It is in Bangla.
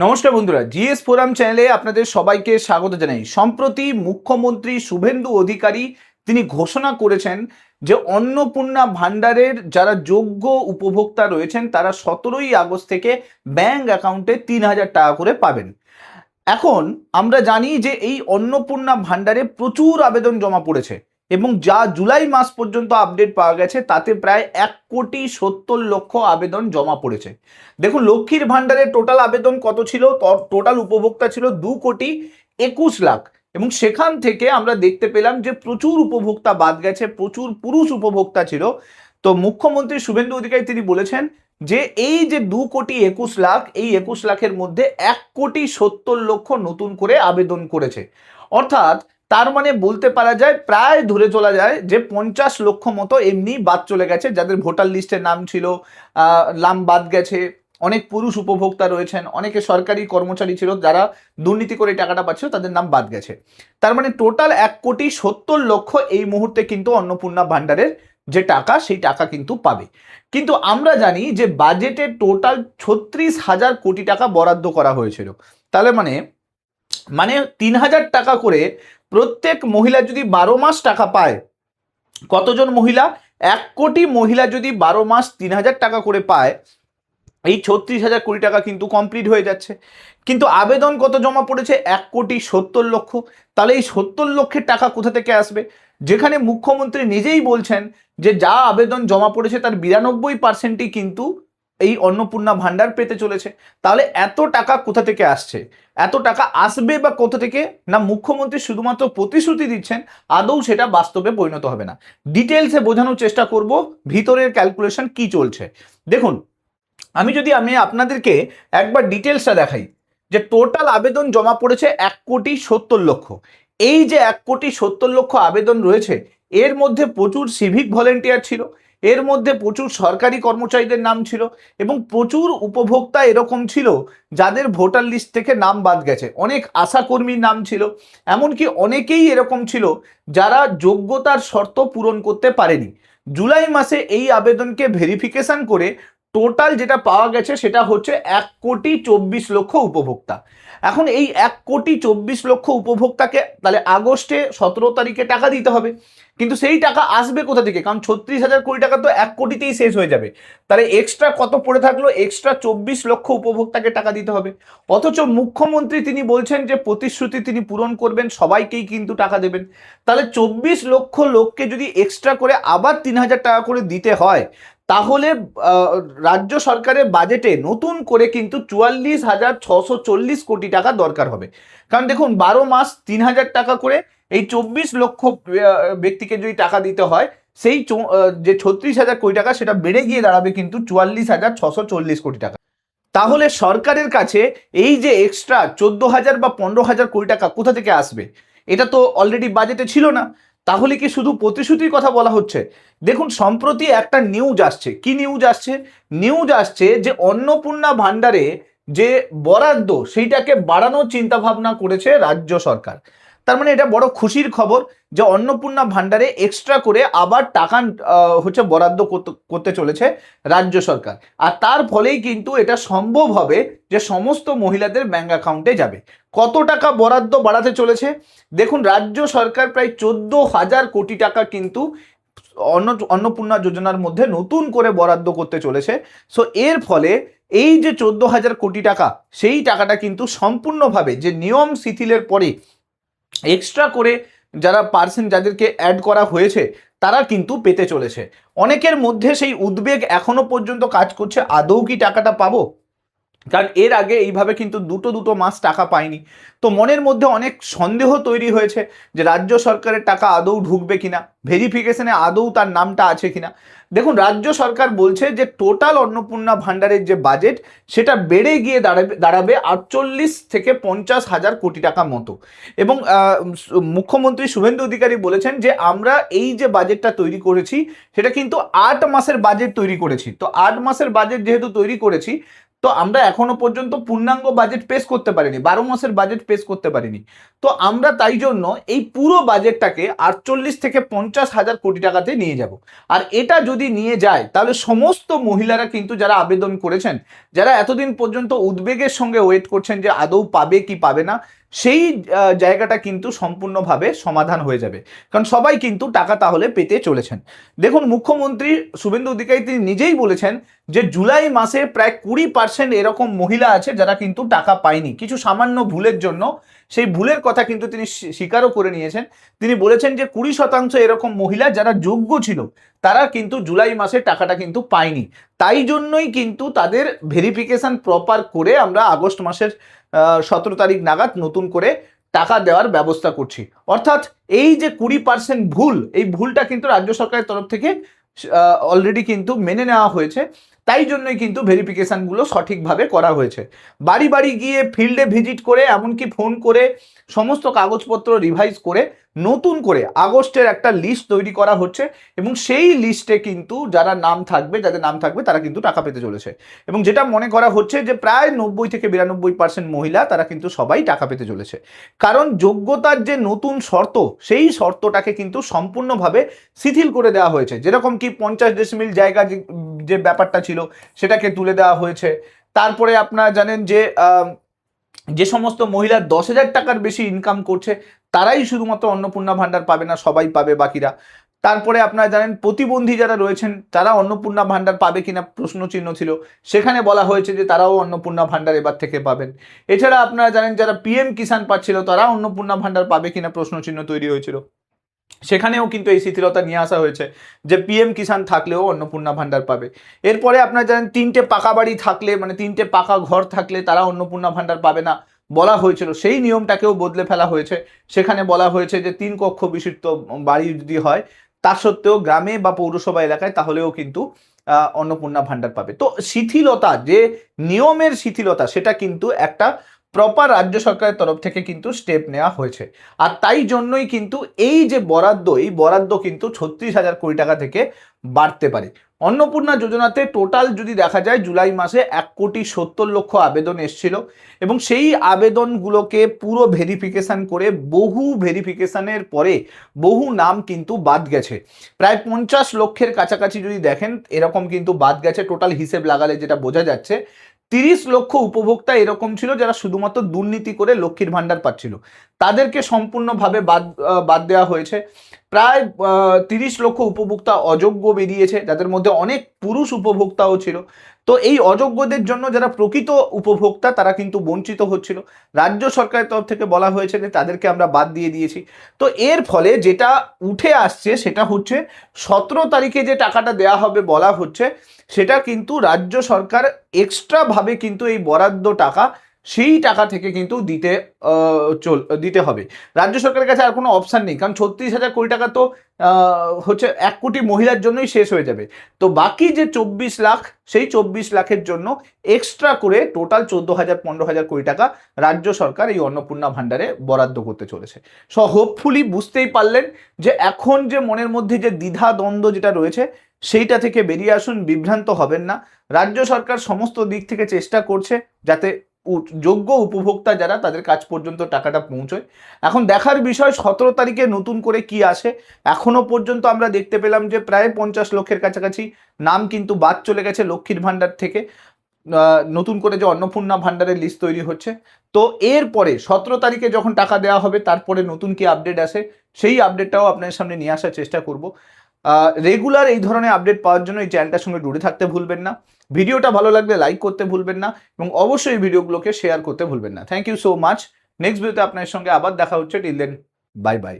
নমস্কার বন্ধুরা, জিএস ফোরাম চ্যানেলে আপনাদের সবাইকে স্বাগত জানাই। সম্প্রতি মুখ্যমন্ত্রী শুভেন্দু অধিকারী তিনি ঘোষণা করেছেন যে অন্নপূর্ণা ভাণ্ডারের যারা যোগ্য উপভোক্তা রয়েছেন তারা 17ই আগস্ট থেকে ব্যাংক অ্যাকাউন্টে 3,000 টাকা করে পাবেন। এখন আমরা জানি যে এই অন্নপূর্ণা ভাণ্ডারে প্রচুর আবেদন জমা পড়েছে এবং যা জুলাই মাস পর্যন্ত আপডেট পাওয়া গেছে তাতে প্রায় 1,70,00,000 আবেদন জমা পড়েছে। দেখুন, লক্ষ্মীর ভাণ্ডারে টোটাল আবেদন কত ছিল? টোটাল উপভোক্তা ছিল 2,21,00,000 এবং সেখান থেকে আমরা দেখতে পেলাম যে প্রচুর উপভোক্তা বাদ গেছে, প্রচুর পুরুষ উপভোক্তা ছিল। তো মুখ্যমন্ত্রী শুভেন্দু অধিকারী তিনি বলেছেন যে এই যে 2,21,00,000, এই 21,00,000-এর মধ্যে 1,70,00,000 নতুন করে আবেদন করেছে। অর্থাৎ তার মানে বলতে পারা যায়, প্রায় ধরে চলা যায় যে 50 লক্ষ মতো এমনি বাদ চলে গেছে, যাদের ভোটার লিস্টে নাম ছিল, নাম বাদ গেছে। অনেক পুরুষ উপভোক্তা রয়েছেন, অনেকে সরকারি কর্মচারী ছিল যারা দুর্নীতি করে টাকাটা পাচ্ছিল, তাদের নাম বাদ গেছে। তার মানে টোটাল 1,70,00,000 এই মুহূর্তে কিন্তু অন্নপূর্ণা ভাণ্ডারের যে টাকা, সেই টাকা কিন্তু পাবে। কিন্তু আমরা জানি যে বাজেটে টোটাল 36,000 কোটি টাকা বরাদ্দ করা হয়েছিল। তাহলে মানে মানে 3,000 টাকা করে প্রত্যেক মহিলা যদি 12 মাস টাকা পায়, কতজন মহিলা? 1 কোটি মহিলা যদি 12 মাস 3,000 টাকা করে পায়, এই 36,000 কোটি টাকা কিন্তু কমপ্লিট হয়ে যাচ্ছে। কিন্তু আবেদন কত জমা পড়েছে? 1,70,00,000। তাহলে এই 70,00,000 টাকা কোথা থেকে আসবে? যেখানে মুখ্যমন্ত্রী নিজেই বলছেন যে যা আবেদন জমা পড়েছে তার 92%ই কিন্তু এই অন্নপূর্ণা ভাণ্ডার পেতে চলেছে। তাহলে এত টাকা কোথা থেকে আসছে? এত টাকা আসবে বা কোথা থেকে? না, মুখ্যমন্ত্রী শুধুমাত্র প্রতিশ্রুতি দিচ্ছেন, আদৌ সেটা বাস্তবে পরিণত হবে না। ডিটেলসে বোঝানোর চেষ্টা করব ভিতরের ক্যালকুলেশন কি চলছে। দেখুন, আমি আপনাদেরকে একবার ডিটেলসটা দেখাই যে টোটাল আবেদন জমা পড়েছে 1,70,00,000। এই যে 1,70,00,000 আবেদন রয়েছে, এর মধ্যে প্রচুর সিভিক ভলেন্টিয়ার ছিল, এর মধ্যে প্রচুর সরকারি কর্মচারীদের নাম ছিল এবং প্রচুর উপভোক্তা এরকম ছিল যাদের ভোটার লিস্ট থেকে নাম বাদ গেছে। অনেক আশাকর্মীর নাম ছিল, এমনকি অনেকেই এরকম ছিল যারা যোগ্যতার শর্ত পূরণ করতে পারেনি। জুলাই মাসে এই আবেদনকে ভেরিফিকেশন করে টোটাল যেটা পাওয়া গেছে সেটা হচ্ছে 1,24,00,000 উপভোক্তা। এখন এই 1,24,00,000 উপভোক্তাকে তাহলে আগস্টে 17 তারিখে টাকা দিতে হবে, কিন্তু সেই টাকা আসবে কোথা থেকে? কারণ 36,000 কোটি টাকা তো 1 কোটিতেই শেষ হয়ে যাবে। তাহলে এক্সট্রা কত পড়ে থাকলো? এক্সট্রা 24,00,000 উপভোক্তাকে টাকা দিতে হবে। অথচ মুখ্যমন্ত্রী তিনি বলছেন যে প্রতিশ্রুতি তিনি পূরণ করবেন, সবাইকেই কিন্তু টাকা দেবেন। তাহলে 24,00,000 লোককে যদি এক্সট্রা করে আবার 3,000 টাকা করে দিতে হয়, তাহলে রাজ্য সরকারের বাজেটে নতুন করে কিন্তু 44,640 কোটি টাকা দরকার হবে। কারণ দেখুন, 12 মাস 3,000 টাকা করে এই 24,00,000 ব্যক্তিকে যদি টাকা দিতে হয়, সেই যে 36,000 কোটি টাকা সেটা বেড়ে গিয়ে দাঁড়াবে কিন্তু 44,640 কোটি টাকা। তাহলে সরকারের কাছে এই যে এক্সট্রা 14,000 বা 15,000 কোটি টাকা কোথা থেকে আসবে? এটা তো অলরেডি বাজেটে ছিল না। তাহলে কি শুধু প্রতিশ্রুতির কথা বলা হচ্ছে? দেখুন, সম্প্রতি একটা নিউজ আসছে। কি নিউজ আসছে? নিউজ আসছে যে অন্নপূর্ণা ভাণ্ডারে যে বরাদ্দ সেইটাকে বাড়ানোর চিন্তা ভাবনা করেছে রাজ্য সরকার। তার মানে এটা বড় খুশির খবর যে অন্নপূর্ণা ভাণ্ডারে এক্সট্রা করে আবার টাকা বরাদ্দ করতে চলেছে রাজ্য সরকার। আর তার ফলেই কিন্তু এটা সম্ভব হবে যে সমস্ত মহিলাদের ব্যাংক অ্যাকাউন্টে যাবে। কত টাকা বরাদ্দ বাড়াতে চলেছে? দেখুন, রাজ্য সরকার প্রায় 14,000 কোটি টাকা কিন্তু অন্নপূর্ণা যোজনার মধ্যে নতুন করে বরাদ্দ করতে চলেছে। সো এর ফলে এই যে 14,000 কোটি টাকা, সেই টাকাটা কিন্তু সম্পূর্ণভাবে যে নিয়ম শিথিলের পরে এক্সট্রা করে যারা পার্সন যাদেরকে অ্যাড করা হয়েছে তারা কিন্তু পেতে চলেছে। অনেকের মধ্যে সেই উদ্বেগ এখনো পর্যন্ত কাজ করছে, আদৌ কি টাকাটা পাবো? কারণ এর আগে এইভাবে কিন্তু দুটো মাস টাকা পায়নি। তো মনের মধ্যে অনেক সন্দেহ তৈরি হয়েছে যে রাজ্য সরকারের টাকা আদৌ ঢুকবে কিনা, ভেরিফিকেশনে আদৌ তার নামটা আছে কিনা। দেখুন, রাজ্য সরকার বলছে যে টোটাল অন্নপূর্ণা ভাণ্ডারের যে বাজেট সেটা বেড়ে গিয়ে দাঁড়াবে 48 থেকে 50,000 কোটি টাকা মতো। এবং মুখ্যমন্ত্রী শুভেন্দু অধিকারী বলেছেন যে আমরা এই যে বাজেটটা তৈরি করেছি সেটা কিন্তু 8 মাসের বাজেট তৈরি করেছি। তো 8 মাসের বাজেট যেহেতু তৈরি করেছি, তো আমরা এখনো পর্যন্ত পূর্ণাঙ্গ বাজেট পেশ করতে পারিনি, 12 মাসের বাজেট পেশ করতে পারিনি। তো আমরা তাই জন্য এই পুরো বাজেটটাকে 48 থেকে 50,000 কোটি টাকাতে নিয়ে যাব। আর এটা যদি নিয়ে যায় তাহলে সমস্ত মহিলারা কিন্তু যারা আবেদন করেছেন, যারা এতদিন পর্যন্ত উদ্বেগের সঙ্গে ওয়েট করছেন যে আদৌ পাবে কি পাবে না, সেই জায়গাটা কিন্তু সম্পূর্ণভাবে সমাধান হয়ে যাবে, কারণ সবাই কিন্তু টাকা তাহলে পেতে চলেছেন। দেখুন, মুখ্যমন্ত্রী শুভেন্দু অধিকারী তিনি নিজেই বলেছেন যে জুলাই মাসে প্রায় 20% এরকম মহিলা আছে যারা কিন্তু টাকা পায়নি কিছু সামান্য ভুলের জন্য। সেই ভুলের কথা কিন্তু তিনি স্বীকারও করে নিয়েছেন। তিনি বলেছেন যে 20% এরকম মহিলা যারা যোগ্য ছিল তারা কিন্তু জুলাই মাসে টাকাটা কিন্তু পায়নি। তাই জন্যই কিন্তু তাদের ভেরিফিকেশন প্রপার করে আমরা আগস্ট মাসের 17 তারিখ নাগাদ নতুন করে টাকা দেওয়ার ব্যবস্থা করছি। অর্থাৎ এই যে 20% ভুল, এই ভুলটা কিন্তু রাজ্য সরকারের তরফ থেকে অলরেডি কিন্তু মেনে নেওয়া হয়েছে। তাই জন্যই কিন্তু ভেরিফিকেশনগুলো সঠিকভাবে করা হয়েছে। বাড়ি বাড়ি গিয়ে ফিল্ডে ভিজিট করে, এমনকি ফোন করে সমস্ত কাগজপত্র রিভাইজ করে নতুন করে আগস্টের একটা লিস্ট তৈরি করা হচ্ছে, এবং সেই লিস্টে কিন্তু যারা নাম থাকবে, যাদের নাম থাকবে তারা কিন্তু টাকা পেতে চলেছে। এবং যেটা মনে করা হচ্ছে যে প্রায় 90 থেকে 92% মহিলা তারা কিন্তু সবাই টাকা পেতে চলেছে, কারণ যোগ্যতার যে নতুন শর্ত, সেই শর্তটাকে কিন্তু সম্পূর্ণভাবে শিথিল করে দেওয়া হয়েছে। যেরকম কি 50 ডেসিমিল জায়গা যে ব্যাপারটা ছিল সেটাকে তুলে দেওয়া হয়েছে। তারপরে আপনারা জানেন যে সমস্ত মহিলা 10,000 টাকার বেশি ইনকাম করছে তারাই শুধুমাত্র অন্নপূর্ণা ভাণ্ডার পাবে না, সবাই পাবে বাকিরা। তারপরে আপনারা জানেন প্রতিবন্ধী যারা রয়েছেন তারা অন্নপূর্ণা ভাণ্ডার পাবে কিনা প্রশ্নচিহ্ন ছিল, সেখানে বলা হয়েছে যে তারাও অন্নপূর্ণা ভাণ্ডার এবার থেকে পাবেন। এছাড়া আপনারা জানেন যারা পিএম কিষাণ পাচ্ছিল তারা অন্নপূর্ণা ভাণ্ডার পাবে কিনা প্রশ্নচিহ্ন তৈরি হয়েছিল, সেখানেও কিন্তু এই শিথিলতা নিয়ে আসা হয়েছে যে পিএম কিষাণ থাকলেও অন্নপূর্ণা ভাণ্ডার পাবে। এরপরে আপনারা জানেন 3টে পাকা বাড়ি থাকলে, মানে 3টে পাকা ঘর থাকলে তারা অন্নপূর্ণা ভাণ্ডার পাবে না বলা হয়েছিল, সেই নিয়মটাকেও বদলে ফেলা হয়েছে। সেখানে বলা হয়েছে যে 3 কক্ষ বিশিষ্ট বাড়ি যদি হয় তা সত্ত্বেও গ্রামে বা পৌরসভা এলাকায় তাহলেও কিন্তু অন্নপূর্ণা ভাণ্ডার পাবে। তো শিথিলতা, যে নিয়মের শিথিলতা, সেটা কিন্তু একটা প্রপার রাজ্য সরকারের তরফ থেকে কিন্তু স্টেপ নেওয়া হয়েছে। আর তাই জন্যই কিন্তু এই যে বরাদ্দ, এই বরাদ্দ কিন্তু 36,000 কোটি টাকা থেকে বাড়তে পারে। অন্নপূর্ণা যোজনাতে টোটাল যদি দেখা যায় জুলাই মাসে 1,70,00,000 আবেদন এসেছিল, এবং সেই আবেদনগুলোকে পুরো ভেরিফিকেশন করে বহু ভেরিফিকেশনের পরে বহু নাম কিন্তু বাদ গেছে। প্রায় 50 লক্ষের কাছাকাছি যদি দেখেন এরকম কিন্তু বাদ গেছে। টোটাল হিসেব লাগালে যেটা বোঝা যাচ্ছে 30 লক্ষ উপভোক্তা এরকম ছিল যারা শুধুমাত্র দুর্নীতি করে লক্ষ্মীর ভাণ্ডার পাচ্ছিল, তাদেরকে সম্পূর্ণভাবে বাদ দেওয়া হয়েছে। প্রায় 30 লক্ষ উপভোক্তা অযোগ্য বেরিয়েছে, যাদের মধ্যে অনেক পুরুষ উপভোক্তাও ছিল। তো এই অযোগ্যদের জন্য যারা প্রকৃত উপভোক্তা তারা কিন্তু বঞ্চিত হচ্ছিল। রাজ্য সরকারের তরফ থেকে বলা হয়েছে যে তাদেরকে আমরা বাদ দিয়ে দিয়েছি। তো এর ফলে যেটা উঠে আসছে সেটা হচ্ছে 17 তারিখে যে টাকাটা দেয়া হবে বলা হচ্ছে, সেটা কিন্তু রাজ্য সরকার এক্সট্রাভাবে কিন্তু এই বরাদ্দ টাকা সেই টাকা থেকে কিন্তু দিতে হবে। রাজ্য সরকারের কাছে আর কোনো অপশান নেই, কারণ 36,000 কোটি টাকা তো হচ্ছে 1 কোটি মহিলার জন্যই শেষ হয়ে যাবে। তো বাকি যে 24 লাখ, সেই 24 লাখের জন্য এক্সট্রা করে টোটাল 14,000 15,000 কোটি টাকা রাজ্য সরকার এই অন্নপূর্ণা ভাণ্ডারে বরাদ্দ করতে চলেছে। সো হোপফুলি বুঝতেই পারলেন যে এখন যে মনের মধ্যে যে দ্বিধা দ্বন্দ্ব যেটা রয়েছে সেইটা থেকে বেরিয়ে আসুন, বিভ্রান্ত হবেন না। রাজ্য সরকার সমস্ত দিক থেকে চেষ্টা করছে যাতে যোগ্য উপভোক্তা যারা তাদের কাছ পর্যন্ত টাকাটা পৌঁছয়। এখন দেখার বিষয় 17 তারিখে নতুন করে কি আসে। এখনো পর্যন্ত আমরা দেখতে পেলাম যে প্রায় 50 লক্ষের কাছাকাছি নাম কিন্তু বাদ চলে গেছে লক্ষ্মীর ভাণ্ডার থেকে। নতুন করে যে অন্নপূর্ণা ভাণ্ডারের লিস্ট তৈরি হচ্ছে, তো এরপরে 17 তারিখে যখন টাকা দেওয়া হবে তারপরে নতুন কি আপডেট আসে সেই আপডেটটাও আপনাদের সামনে নিয়ে আসার চেষ্টা করব। রেগুলার এই ধরনের আপডেট পাওয়ার জন্য এই চ্যানেলটার সঙ্গে জুড়ে থাকতে ভুলবেন না। ভিডিওটা ভালো লাগলে লাইক করতে ভুলবেন না, এবং অবশ্যই ভিডিওগুলোকে শেয়ার করতে ভুলবেন না। Thank you so much. Next ভিডিওতে আপনার সঙ্গে আবার দেখা হচ্ছে। Till then, bye by.